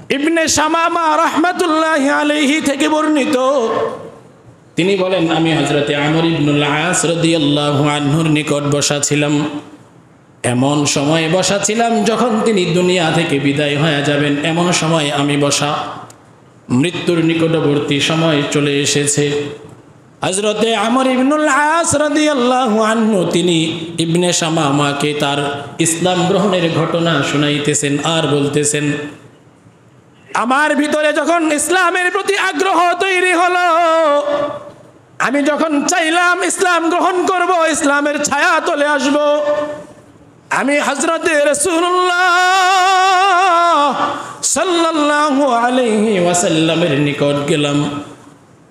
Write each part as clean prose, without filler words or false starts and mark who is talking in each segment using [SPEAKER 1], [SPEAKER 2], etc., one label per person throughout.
[SPEAKER 1] ইবনে শামামা রাহমাতুল্লাহি আলাইহি থেকে বর্ণিত, তিনি বলেন আমি হযরতে আমর ইবনুল আস রাদিয়াল্লাহু আনহুর নিকট বসা ছিলাম। এমন সময় বসা ছিলাম যখন তিনি দুনিয়া থেকে বিদায় হয়ে যাবেন, এমন সময় আমি বসা। মৃত্যুর নিকটবর্তী সময় চলে এসেছে। হযরতে আমর ইবনুল আস রাদিয়াল্লাহু আনহু তিনি ইবনে শামামাকে তার ইসলাম গ্রহণের ঘটনা শুনাইতেছেন আর বলতেছেন, আমার ভিতরে যখন ইসলামের প্রতি আগ্রহ তৈরি হলো, আমি যখন চাইলাম ইসলাম গ্রহণ করব, ইসলামের ছায়া তলে আসব, আমি হযরতে রাসূলুল্লাহ সাল্লাল্লাহু আলাইহি ওয়াসাল্লামের নিকট গেলাম।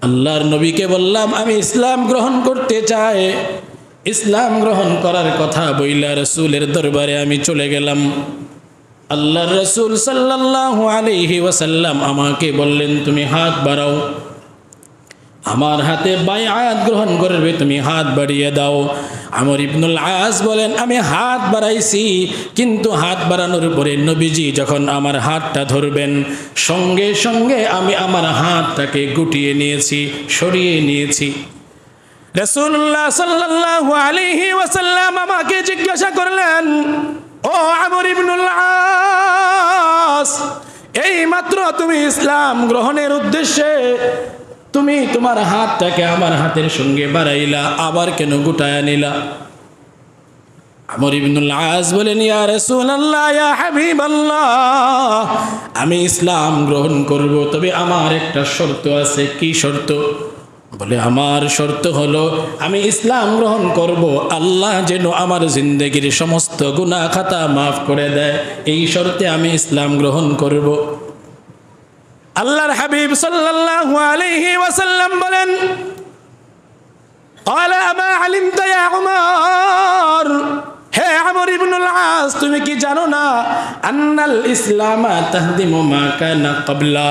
[SPEAKER 1] আল্লাহর নবীকে বললাম আমি ইসলাম গ্রহণ করতে চাই। ইসলাম গ্রহণ করার কথা বইলা রাসূলের দরবারে আমি চলে গেলাম। আল্লাহর রাসূল সাল্লাল্লাহু আলাইহি ওয়াসাল্লাম আমাকে বললেন, তুমি হাত বাড়াও। আমার হাতে বাইআত গ্রহণ করবে, তুমি হাত বাড়িয়ে দাও। আমর ইবনুল আস বলেন, আমি হাত বাড়াইছি, কিন্তু হাত বাড়ানোর পরে নবীজি যখন আমার হাতটা ধরবেন, সঙ্গে সঙ্গে আমি আমার হাতটাকে গুটিয়ে নিয়েছি, সরিয়ে নিয়েছি। রাসূলুল্লাহ সাল্লাল্লাহু আলাইহি ওয়াসাল্লাম আমাকে জিজ্ঞাসা করলেন, ও আমর ইবনুল আস, এই মাত্র তুমি ইসলাম গ্রহণের উদ্দেশ্যে তুমি তোমার হাতটাকে আমার হাতের সঙ্গে বাড়াইলা, আবার কেন গুটায়া নিলা? আমর ইবনুল আস বলেন, ইয়া রাসূলুল্লাহ, ইয়া হাবিবাল্লাহ, আমি ইসলাম গ্রহণ করব, তবে আমার একটা শর্ত আছে। কি শর্ত? বলে, আমার শর্ত হলো আমি ইসলাম গ্রহণ করব, আল্লাহ যেন আমার জিন্দেগির সমস্ত গুনাহ খাতা মাফ করে দেয়, এই শর্তে আমি ইসলাম গ্রহণ করব। আল্লাহর হাবিব সাল্লাল্লাহু আলাইহি ওয়াসাল্লাম বলেন, ক্বালা আমা আলিমতা ইয়া উমর, হে আমর ইবনুল আস, তুমি কি জানো না আন্নাল ইসলামা তাহদিমু মা কানা ক্বাবলা,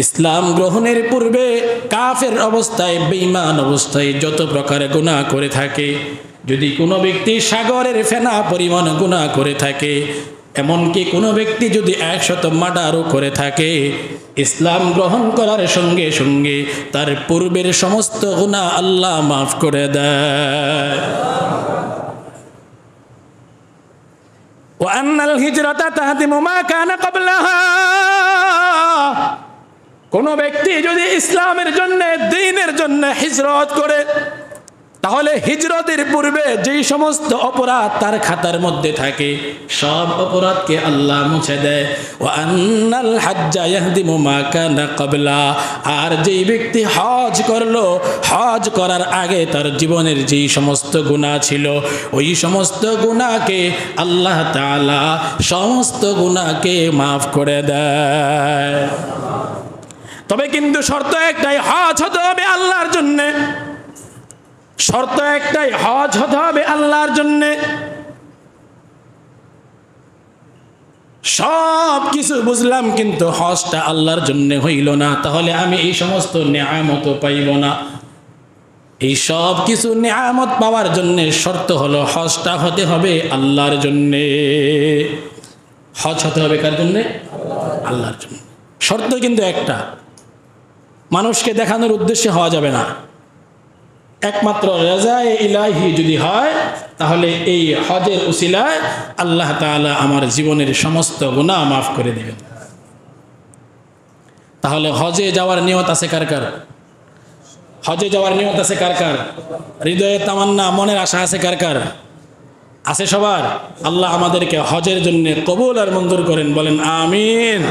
[SPEAKER 1] ইসলাম গ্রহণের পূর্বে কাফের অবস্থায়, বেঈমান অবস্থায় যত প্রকার গুনাহ করে থাকে, যদি কোনো ব্যক্তি সাগরের ফেনা পরিমাণ গুনাহ করে থাকে, এমনকি কোনো ব্যক্তি যদি 100 মার্ডারও করে থাকে, ইসলাম গ্রহণ করার সঙ্গে সঙ্গে তার পূর্বের সমস্ত গুনাহ আল্লাহ মাফ করে দেয়। ওয়া আন্নাল হিজরাতা তাহদিমু মা কানা ক্বাবলাহা, কোন ব্যক্তি যদি ইসলামের জন্য, দ্বীনের জন্য হিজরত করে, তাহলে হিজরতের পূর্বে যেই সমস্ত অপরাধ তার খাতার মধ্যে থাকে, সব অপরাধকে আল্লাহ মুছে দেয়। ওয়া আন্নাল হাজ্জা ইয়াহদিমু মা কানা ক্বাবলা, আর যেই ব্যক্তি হজ করলো, হজ করার আগে তার জীবনের যেই সমস্ত গুনাহ ছিল, ওই সমস্ত গুনাহকে আল্লাহ তাআলা সমস্ত গুনাহকে মাফ করে দেয়। তবে কিন্তু শর্ত একটাই, হজ হতে হবে আল্লাহর জন্যে। শর্ত একটাই, হজ হতে হবে আল্লাহর জন্যে। সব কিছু বুঝলাম, কিন্তু হজটা আল্লাহর জন্য হইল না, তাহলে আমি এই সমস্ত নেয়ামত পাইব না। এই সব কিছু নেয়ামত পাওয়ার জন্য শর্ত হলো হজটা হতে হবে আল্লাহর জন্যে। হজ হতে হবে কার জন্যে? আল্লাহর জন্য। শর্ত কিন্তু একটা, মানুষকে দেখানোর উদ্দেশ্যে হওয়া যাবে না। একমাত্র রাজায়ে ইলাহি যদি হয়, তাহলে এই হজের উসিলায় আল্লাহ তাআলা আমার জীবনের সমস্ত গুনাহ মাফ করে দেবেন। তাহলে হজে যাওয়ার নিয়ত আছে কার কার? হজে যাওয়ার নিয়ত আছে কার কার? হৃদয়ে তামান্না, মনের আশা আছে কার কার? আছে সবার। আল্লাহ আমাদেরকে হজের জন্য কবুল আর মঞ্জুর করেন, বলেন আমিন।